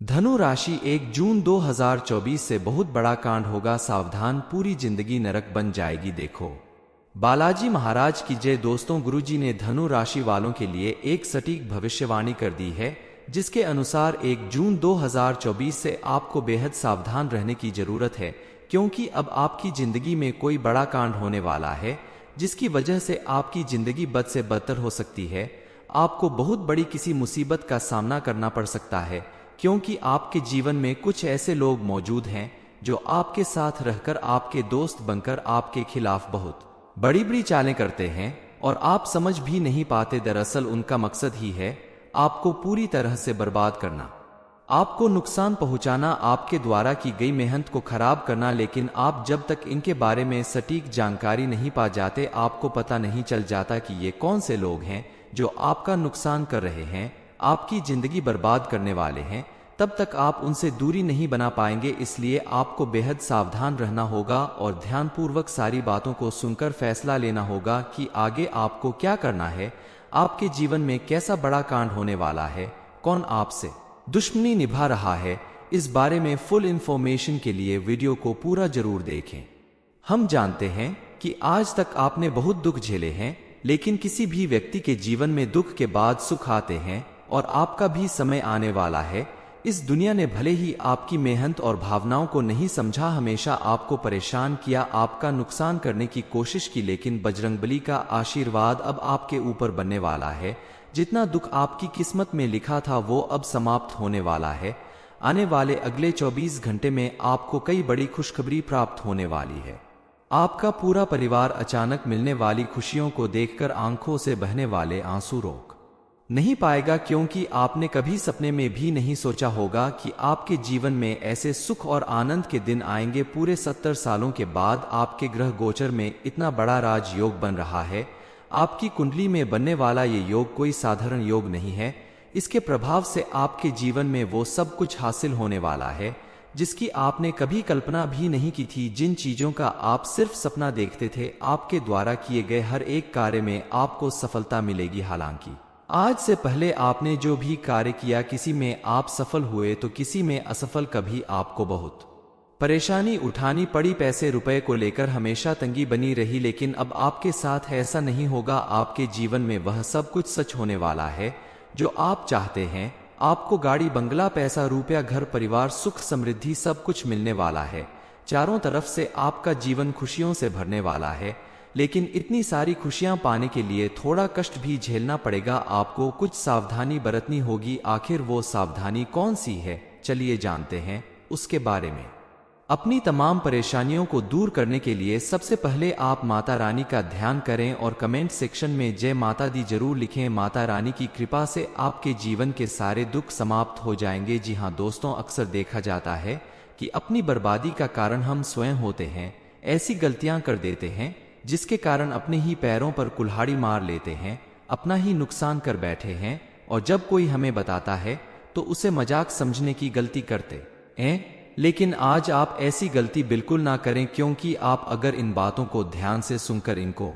धनु राशि 1 जून 2024 से बहुत बड़ा कांड होगा, सावधान, पूरी जिंदगी नरक बन जाएगी। देखो, बालाजी महाराज की जय। दोस्तों, गुरुजी ने धनु राशि वालों के लिए एक सटीक भविष्यवाणी कर दी है, जिसके अनुसार 1 जून 2024 से आपको बेहद सावधान रहने की जरूरत है, क्योंकि अब आपकी जिंदगी में कोई बड़ा कांड होने वाला है, जिसकी वजह से आपकी जिंदगी बद से बदतर हो सकती है। आपको बहुत बड़ी किसी मुसीबत का सामना करना पड़ सकता है, क्योंकि आपके जीवन में कुछ ऐसे लोग मौजूद हैं जो आपके साथ रहकर आपके दोस्त बनकर आपके खिलाफ बहुत बड़ी बड़ी चालें करते हैं और आप समझ भी नहीं पाते। दरअसल उनका मकसद ही है आपको पूरी तरह से बर्बाद करना, आपको नुकसान पहुंचाना, आपके द्वारा की गई मेहनत को खराब करना। लेकिन आप जब तक इनके बारे में सटीक जानकारी नहीं पा जाते, आपको पता नहीं चल जाता कि ये कौन से लोग हैं जो आपका नुकसान कर रहे हैं, आपकी जिंदगी बर्बाद करने वाले हैं, तब तक आप उनसे दूरी नहीं बना पाएंगे। इसलिए आपको बेहद सावधान रहना होगा और ध्यानपूर्वक सारी बातों को सुनकर फैसला लेना होगा कि आगे आपको क्या करना है, आपके जीवन में कैसा बड़ा कांड होने वाला है, कौन आपसे दुश्मनी निभा रहा है। इस बारे में फुल इंफॉर्मेशन के लिए वीडियो को पूरा जरूर देखें। हम जानते हैं कि आज तक आपने बहुत दुख झेले हैं, लेकिन किसी भी व्यक्ति के जीवन में दुख के बाद सुख आते हैं और आपका भी समय आने वाला है। इस दुनिया ने भले ही आपकी मेहनत और भावनाओं को नहीं समझा, हमेशा आपको परेशान किया, आपका नुकसान करने की कोशिश की, लेकिन बजरंगबली का आशीर्वाद अब आपके ऊपर बनने वाला है। जितना दुख आपकी किस्मत में लिखा था वो अब समाप्त होने वाला है। आने वाले अगले 24 घंटे में आपको कई बड़ी खुशखबरी प्राप्त होने वाली है। आपका पूरा परिवार अचानक मिलने वाली खुशियों को देखकर आंखों से बहने वाले आंसू रोक नहीं पाएगा, क्योंकि आपने कभी सपने में भी नहीं सोचा होगा कि आपके जीवन में ऐसे सुख और आनंद के दिन आएंगे। पूरे 70 सालों के बाद आपके ग्रह गोचर में इतना बड़ा राजयोग बन रहा है। आपकी कुंडली में बनने वाला ये योग कोई साधारण योग नहीं है। इसके प्रभाव से आपके जीवन में वो सब कुछ हासिल होने वाला है जिसकी आपने कभी कल्पना भी नहीं की थी। जिन चीजों का आप सिर्फ सपना देखते थे, आपके द्वारा किए गए हर एक कार्य में आपको सफलता मिलेगी। हालांकि आज से पहले आपने जो भी कार्य किया, किसी में आप सफल हुए तो किसी में असफल। कभी आपको बहुत परेशानी उठानी पड़ी, पैसे रुपए को लेकर हमेशा तंगी बनी रही, लेकिन अब आपके साथ ऐसा नहीं होगा। आपके जीवन में वह सब कुछ सच होने वाला है जो आप चाहते हैं। आपको गाड़ी, बंगला, पैसा, रुपया, घर, परिवार, सुख, समृद्धि सब कुछ मिलने वाला है। चारों तरफ से आपका जीवन खुशियों से भरने वाला है, लेकिन इतनी सारी खुशियां पाने के लिए थोड़ा कष्ट भी झेलना पड़ेगा। आपको कुछ सावधानी बरतनी होगी। आखिर वो सावधानी कौन सी है, चलिए जानते हैं उसके बारे में। अपनी तमाम परेशानियों को दूर करने के लिए सबसे पहले आप माता रानी का ध्यान करें और कमेंट सेक्शन में जय माता दी जरूर लिखें। माता रानी की कृपा से आपके जीवन के सारे दुख समाप्त हो जाएंगे। जी हाँ दोस्तों, अक्सर देखा जाता है कि अपनी बर्बादी का कारण हम स्वयं होते हैं। ऐसी गलतियां कर देते हैं जिसके कारण अपने ही पैरों पर कुल्हाड़ी मार लेते हैं, अपना ही नुकसान कर बैठे हैं, और जब कोई हमें बताता है तो उसे मजाक समझने की गलती करते हैं। लेकिन आज आप ऐसी गलती बिल्कुल ना करें, क्योंकि आप अगर इन बातों को ध्यान से सुनकर इनको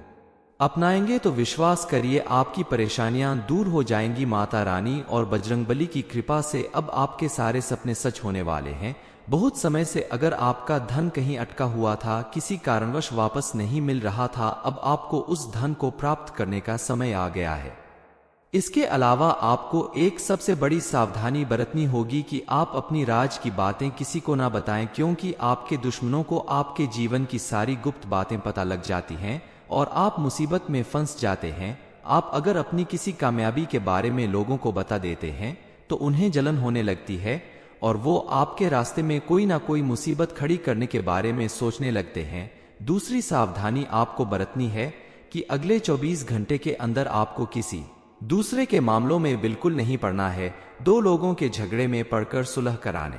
अपनाएंगे तो विश्वास करिए आपकी परेशानियां दूर हो जाएंगी। माता रानी और बजरंगबली की कृपा से अब आपके सारे सपने सच होने वाले हैं। बहुत समय से अगर आपका धन कहीं अटका हुआ था, किसी कारणवश वापस नहीं मिल रहा था, अब आपको उस धन को प्राप्त करने का समय आ गया है। इसके अलावा आपको एक सबसे बड़ी सावधानी बरतनी होगी कि आप अपनी राज की बातें किसी को ना बताएं, क्योंकि आपके दुश्मनों को आपके जीवन की सारी गुप्त बातें पता लग जाती हैं और आप मुसीबत में फंस जाते हैं। आप अगर अपनी किसी कामयाबी के बारे में लोगों को बता देते हैं तो उन्हें जलन होने लगती है और वो आपके रास्ते में कोई ना कोई मुसीबत खड़ी करने के बारे में सोचने लगते हैं। दूसरी सावधानी आपको बरतनी है कि अगले 24 घंटे के अंदर आपको किसी दूसरे के मामलों में बिल्कुल नहीं पड़ना है। दो लोगों के झगड़े में पड़कर सुलह कराने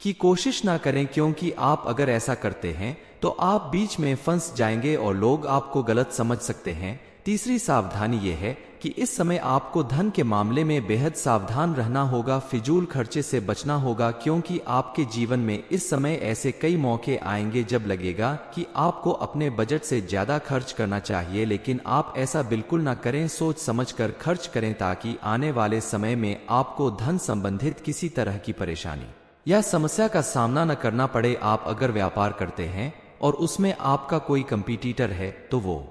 की कोशिश ना करें, क्योंकि आप अगर ऐसा करते हैं तो आप बीच में फंस जाएंगे और लोग आपको गलत समझ सकते हैं। तीसरी सावधानी यह है कि इस समय आपको धन के मामले में बेहद सावधान रहना होगा, फिजूल खर्चे से बचना होगा, क्योंकि आपके जीवन में इस समय ऐसे कई मौके आएंगे जब लगेगा कि आपको अपने बजट से ज्यादा खर्च करना चाहिए, लेकिन आप ऐसा बिल्कुल ना करें। सोच समझकर खर्च करें ताकि आने वाले समय में आपको धन संबंधित किसी तरह की परेशानी या समस्या का सामना न करना पड़े। आप अगर व्यापार करते हैं और उसमें आपका कोई कंपटीटर है तो वो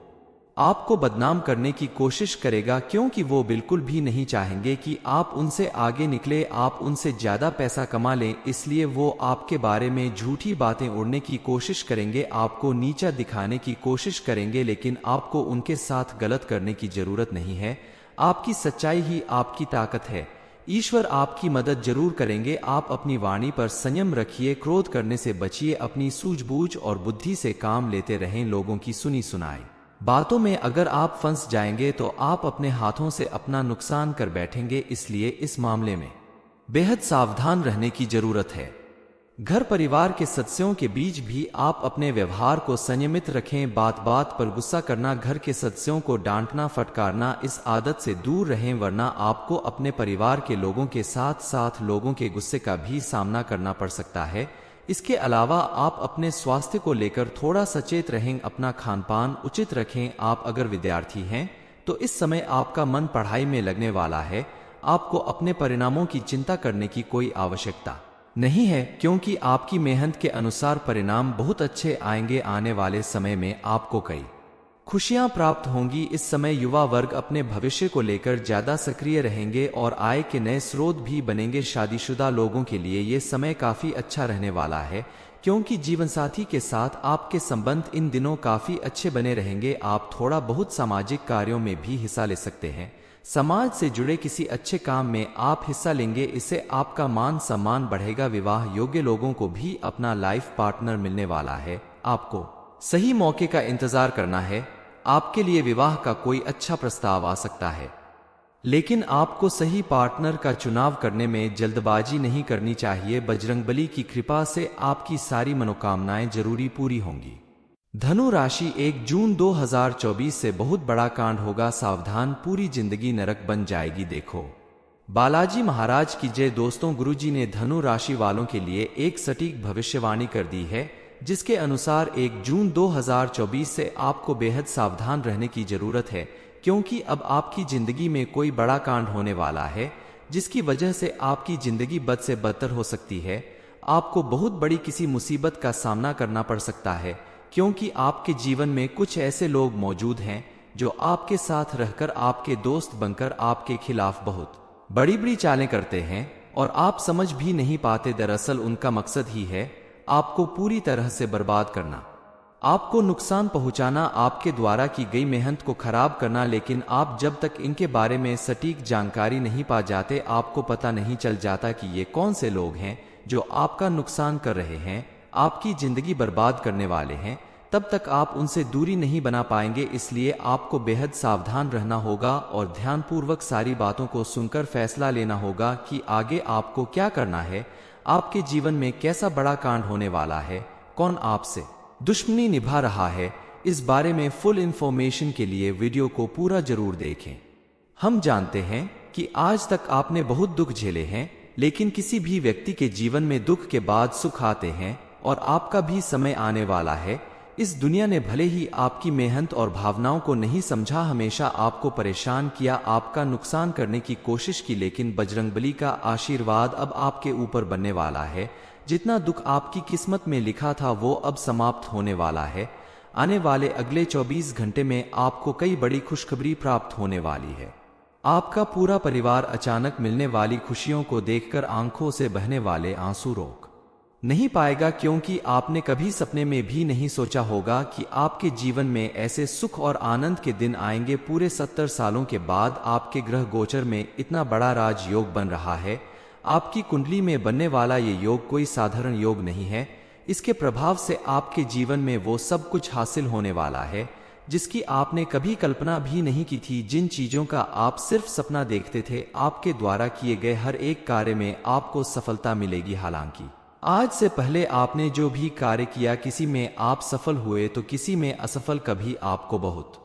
आपको बदनाम करने की कोशिश करेगा, क्योंकि वो बिल्कुल भी नहीं चाहेंगे कि आप उनसे आगे निकले, आप उनसे ज्यादा पैसा कमा लें। इसलिए वो आपके बारे में झूठी बातें उड़ने की कोशिश करेंगे, आपको नीचा दिखाने की कोशिश करेंगे, लेकिन आपको उनके साथ गलत करने की जरूरत नहीं है। आपकी सच्चाई ही आपकी ताकत है। ईश्वर आपकी मदद जरूर करेंगे। आप अपनी वाणी पर संयम रखिए, क्रोध करने से बचिए, अपनी सूझबूझ और बुद्धि से काम लेते रहें। लोगों की सुनी सुनाई बातों में अगर आप फंस जाएंगे तो आप अपने हाथों से अपना नुकसान कर बैठेंगे, इसलिए इस मामले में बेहद सावधान रहने की जरूरत है। घर परिवार के सदस्यों के बीच भी आप अपने व्यवहार को संयमित रखें। बात बात पर गुस्सा करना, घर के सदस्यों को डांटना फटकारना, इस आदत से दूर रहें, वरना आपको अपने परिवार के लोगों के साथ साथ लोगों के गुस्से का भी सामना करना पड़ सकता है। इसके अलावा आप अपने स्वास्थ्य को लेकर थोड़ा सचेत रहें, अपना खानपान उचित रखें। आप अगर विद्यार्थी हैं तो इस समय आपका मन पढ़ाई में लगने वाला है। आपको अपने परिणामों की चिंता करने की कोई आवश्यकता नहीं है, क्योंकि आपकी मेहनत के अनुसार परिणाम बहुत अच्छे आएंगे। आने वाले समय में आपको कई खुशियां प्राप्त होंगी। इस समय युवा वर्ग अपने भविष्य को लेकर ज्यादा सक्रिय रहेंगे और आय के नए स्रोत भी बनेंगे। शादीशुदा लोगों के लिए ये समय काफी अच्छा रहने वाला है, क्योंकि जीवनसाथी के साथ आपके संबंध इन दिनों काफी अच्छे बने रहेंगे। आप थोड़ा बहुत सामाजिक कार्यों में भी हिस्सा ले सकते हैं। समाज से जुड़े किसी अच्छे काम में आप हिस्सा लेंगे, इससे आपका मान सम्मान बढ़ेगा। विवाह योग्य लोगों को भी अपना लाइफ पार्टनर मिलने वाला है। आपको सही मौके का इंतजार करना है। आपके लिए विवाह का कोई अच्छा प्रस्ताव आ सकता है, लेकिन आपको सही पार्टनर का चुनाव करने में जल्दबाजी नहीं करनी चाहिए। बजरंगबली की कृपा से आपकी सारी मनोकामनाएं जरूरी पूरी होंगी। धनु राशि 1 जून 2024 से बहुत बड़ा कांड होगा, सावधान, पूरी जिंदगी नरक बन जाएगी। देखो बालाजी महाराज की जय। दोस्तों, गुरुजी ने धनु राशि वालों के लिए एक सटीक भविष्यवाणी कर दी है, जिसके अनुसार 1 जून 2024 से आपको बेहद सावधान रहने की जरूरत है, क्योंकि अब आपकी जिंदगी में कोई बड़ा कांड होने वाला है, जिसकी वजह से आपकी जिंदगी बद से बदतर हो सकती है। आपको बहुत बड़ी किसी मुसीबत का सामना करना पड़ सकता है, क्योंकि आपके जीवन में कुछ ऐसे लोग मौजूद हैं जो आपके साथ रहकर आपके दोस्त बनकर आपके खिलाफ बहुत बड़ी बड़ी चालें करते हैं और आप समझ भी नहीं पाते। दरअसल उनका मकसद ही है आपको पूरी तरह से बर्बाद करना, आपको नुकसान पहुंचाना, आपके द्वारा की गई मेहनत को खराब करना। लेकिन आप जब तक इनके बारे में सटीक जानकारी नहीं पा जाते, आपको पता नहीं चल जाता कि ये कौन से लोग हैं जो आपका नुकसान कर रहे हैं, आपकी जिंदगी बर्बाद करने वाले हैं, तब तक आप उनसे दूरी नहीं बना पाएंगे। इसलिए आपको बेहद सावधान रहना होगा और ध्यानपूर्वक सारी बातों को सुनकर फैसला लेना होगा कि आगे आपको क्या करना है। आपके जीवन में कैसा बड़ा कांड होने वाला है, कौन आपसे दुश्मनी निभा रहा है, इस बारे में फुल इंफॉर्मेशन के लिए वीडियो को पूरा जरूर देखें। हम जानते हैं कि आज तक आपने बहुत दुख झेले हैं, लेकिन किसी भी व्यक्ति के जीवन में दुख के बाद सुख आते हैं और आपका भी समय आने वाला है। इस दुनिया ने भले ही आपकी मेहनत और भावनाओं को नहीं समझा, हमेशा आपको परेशान किया, आपका नुकसान करने की कोशिश की, लेकिन बजरंगबली का आशीर्वाद अब आपके ऊपर बनने वाला है। जितना दुख आपकी किस्मत में लिखा था वो अब समाप्त होने वाला है। आने वाले अगले 24 घंटे में आपको कई बड़ी खुशखबरी प्राप्त होने वाली है। आपका पूरा परिवार अचानक मिलने वाली खुशियों को देखकर आंखों से बहने वाले आंसू रोक नहीं पाएगा, क्योंकि आपने कभी सपने में भी नहीं सोचा होगा कि आपके जीवन में ऐसे सुख और आनंद के दिन आएंगे। पूरे 70 सालों के बाद आपके ग्रह गोचर में इतना बड़ा राजयोग बन रहा है। आपकी कुंडली में बनने वाला ये योग कोई साधारण योग नहीं है। इसके प्रभाव से आपके जीवन में वो सब कुछ हासिल होने वाला है जिसकी आपने कभी कल्पना भी नहीं की थी। जिन चीजों का आप सिर्फ सपना देखते थे, आपके द्वारा किए गए हर एक कार्य में आपको सफलता मिलेगी। हालांकि आज से पहले आपने जो भी कार्य किया, किसी में आप सफल हुए तो किसी में असफल, कभी आपको बहुत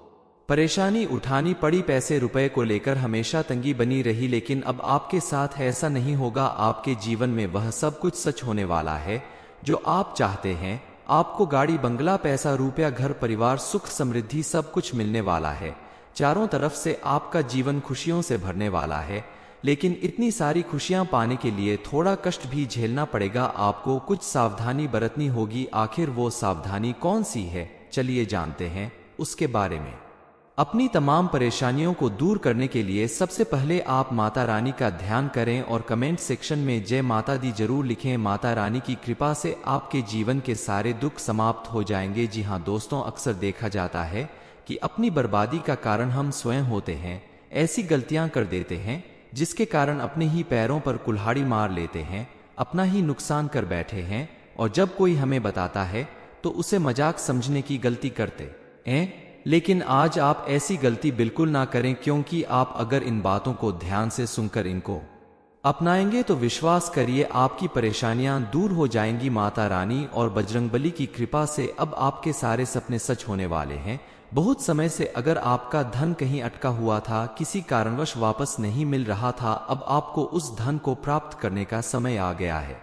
परेशानी उठानी पड़ी, पैसे रुपए को लेकर हमेशा तंगी बनी रही, लेकिन अब आपके साथ ऐसा नहीं होगा। आपके जीवन में वह सब कुछ सच होने वाला है जो आप चाहते हैं। आपको गाड़ी, बंगला, पैसा, रुपया, घर, परिवार, सुख, समृद्धि सब कुछ मिलने वाला है। चारों तरफ से आपका जीवन खुशियों से भरने वाला है। लेकिन इतनी सारी खुशियां पाने के लिए थोड़ा कष्ट भी झेलना पड़ेगा। आपको कुछ सावधानी बरतनी होगी। आखिर वो सावधानी कौन सी है, चलिए जानते हैं उसके बारे में। अपनी तमाम परेशानियों को दूर करने के लिए सबसे पहले आप माता रानी का ध्यान करें और कमेंट सेक्शन में जय माता दी जरूर लिखें। माता रानी की कृपा से आपके जीवन के सारे दुख समाप्त हो जाएंगे। जी हाँ दोस्तों, अक्सर देखा जाता है कि अपनी बर्बादी का कारण हम स्वयं होते हैं। ऐसी गलतियां कर देते हैं जिसके कारण अपने ही पैरों पर कुल्हाड़ी मार लेते हैं, अपना ही नुकसान कर बैठे हैं, और जब कोई हमें बताता है तो उसे मजाक समझने की गलती करते हैं। लेकिन आज आप ऐसी गलती बिल्कुल ना करें, क्योंकि आप अगर इन बातों को ध्यान से सुनकर इनको अपनाएंगे तो विश्वास करिए आपकी परेशानियां दूर हो जाएंगी। माता रानी और बजरंगबली की कृपा से अब आपके सारे सपने सच होने वाले हैं। बहुत समय से अगर आपका धन कहीं अटका हुआ था, किसी कारणवश वापस नहीं मिल रहा था, अब आपको उस धन को प्राप्त करने का समय आ गया है।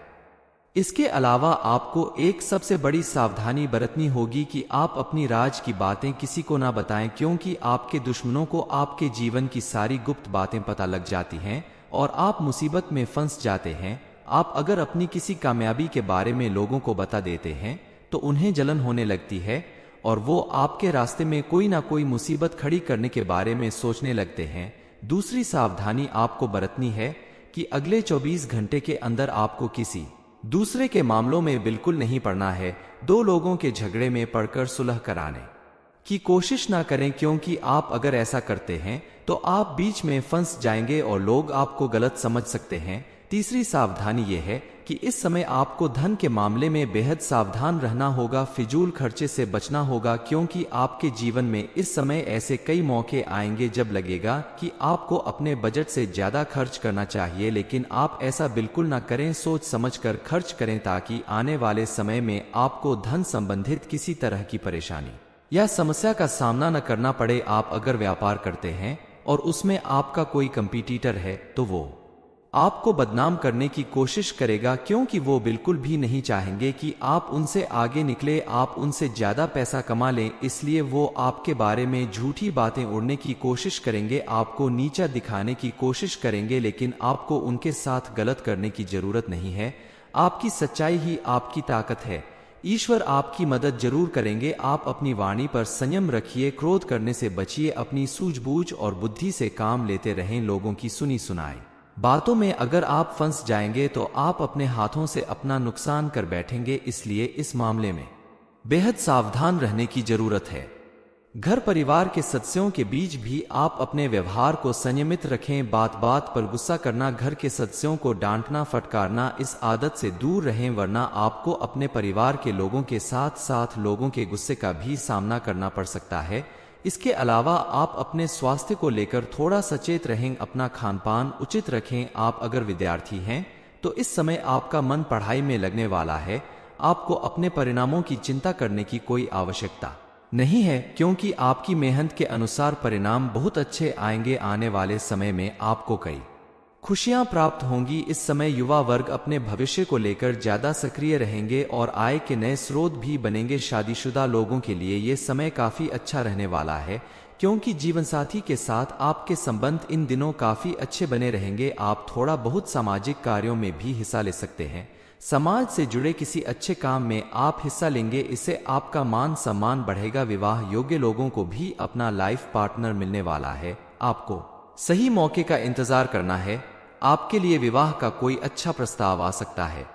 इसके अलावा आपको एक सबसे बड़ी सावधानी बरतनी होगी कि आप अपनी राज की बातें किसी को ना बताएं, क्योंकि आपके दुश्मनों को आपके जीवन की सारी गुप्त बातें पता लग जाती हैं और आप मुसीबत में फंस जाते हैं। आप अगर अपनी किसी कामयाबी के बारे में लोगों को बता देते हैं तो उन्हें जलन होने लगती है और वो आपके रास्ते में कोई ना कोई मुसीबत खड़ी करने के बारे में सोचने लगते हैं। दूसरी सावधानी आपको बरतनी है कि अगले 24 घंटे के अंदर आपको किसी दूसरे के मामलों में बिल्कुल नहीं पड़ना है। दो लोगों के झगड़े में पड़कर सुलह कराने की कोशिश ना करें, क्योंकि आप अगर ऐसा करते हैं तो आप बीच में फंस जाएंगे और लोग आपको गलत समझ सकते हैं। तीसरी सावधानी यह है कि इस समय आपको धन के मामले में बेहद सावधान रहना होगा। फिजूल खर्चे से बचना होगा, क्योंकि आपके जीवन में इस समय ऐसे कई मौके आएंगे जब लगेगा कि आपको अपने बजट से ज्यादा खर्च करना चाहिए, लेकिन आप ऐसा बिल्कुल ना करें। सोच समझकर खर्च करें ताकि आने वाले समय में आपको धन संबंधित किसी तरह की परेशानी या समस्या का सामना न करना पड़े। आप अगर व्यापार करते हैं और उसमें आपका कोई कंपटीटर है तो वो आपको बदनाम करने की कोशिश करेगा, क्योंकि वो बिल्कुल भी नहीं चाहेंगे कि आप उनसे आगे निकले, आप उनसे ज्यादा पैसा कमा लें। इसलिए वो आपके बारे में झूठी बातें उड़ने की कोशिश करेंगे, आपको नीचा दिखाने की कोशिश करेंगे, लेकिन आपको उनके साथ गलत करने की जरूरत नहीं है। आपकी सच्चाई ही आपकी ताकत है। ईश्वर आपकी मदद जरूर करेंगे। आप अपनी वाणी पर संयम रखिए, क्रोध करने से बचिए, अपनी सूझबूझ और बुद्धि से काम लेते रहें। लोगों की सुनी सुनाई बातों में अगर आप फंस जाएंगे तो आप अपने हाथों से अपना नुकसान कर बैठेंगे। इसलिए इस मामले में बेहद सावधान रहने की जरूरत है। घर परिवार के सदस्यों के बीच भी आप अपने व्यवहार को संयमित रखें। बात बात पर गुस्सा करना, घर के सदस्यों को डांटना, फटकारना, इस आदत से दूर रहें, वरना आपको अपने परिवार के लोगों के साथ साथ लोगों के गुस्से का भी सामना करना पड़ सकता है। इसके अलावा आप अपने स्वास्थ्य को लेकर थोड़ा सचेत रहें, अपना खानपान उचित रखें। आप अगर विद्यार्थी हैं तो इस समय आपका मन पढ़ाई में लगने वाला है। आपको अपने परिणामों की चिंता करने की कोई आवश्यकता नहीं है, क्योंकि आपकी मेहनत के अनुसार परिणाम बहुत अच्छे आएंगे। आने वाले समय में आपको कई खुशियां प्राप्त होंगी। इस समय युवा वर्ग अपने भविष्य को लेकर ज्यादा सक्रिय रहेंगे और आय के नए स्रोत भी बनेंगे। शादीशुदा लोगों के लिए ये समय काफी अच्छा रहने वाला है, क्योंकि जीवनसाथी के साथ आपके संबंध इन दिनों काफी अच्छे बने रहेंगे। आप थोड़ा बहुत सामाजिक कार्यों में भी हिस्सा ले सकते हैं। समाज से जुड़े किसी अच्छे काम में आप हिस्सा लेंगे, इससे आपका मान सम्मान बढ़ेगा। विवाह योग्य लोगों को भी अपना लाइफ पार्टनर मिलने वाला है। आपको सही मौके का इंतजार करना है। आपके लिए विवाह का कोई अच्छा प्रस्ताव आ सकता है,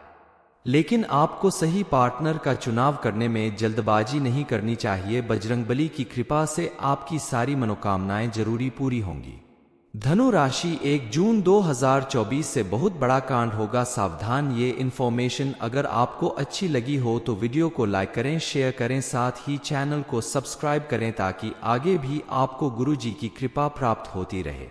लेकिन आपको सही पार्टनर का चुनाव करने में जल्दबाजी नहीं करनी चाहिए। बजरंगबली की कृपा से आपकी सारी मनोकामनाएं जरूरी पूरी होंगी। धनु राशि 1 जून 2024 से बहुत बड़ा कांड होगा, सावधान। ये इन्फॉर्मेशन अगर आपको अच्छी लगी हो तो वीडियो को लाइक करें, शेयर करें, साथ ही चैनल को सब्सक्राइब करें ताकि आगे भी आपको गुरुजी की कृपा प्राप्त होती रहे।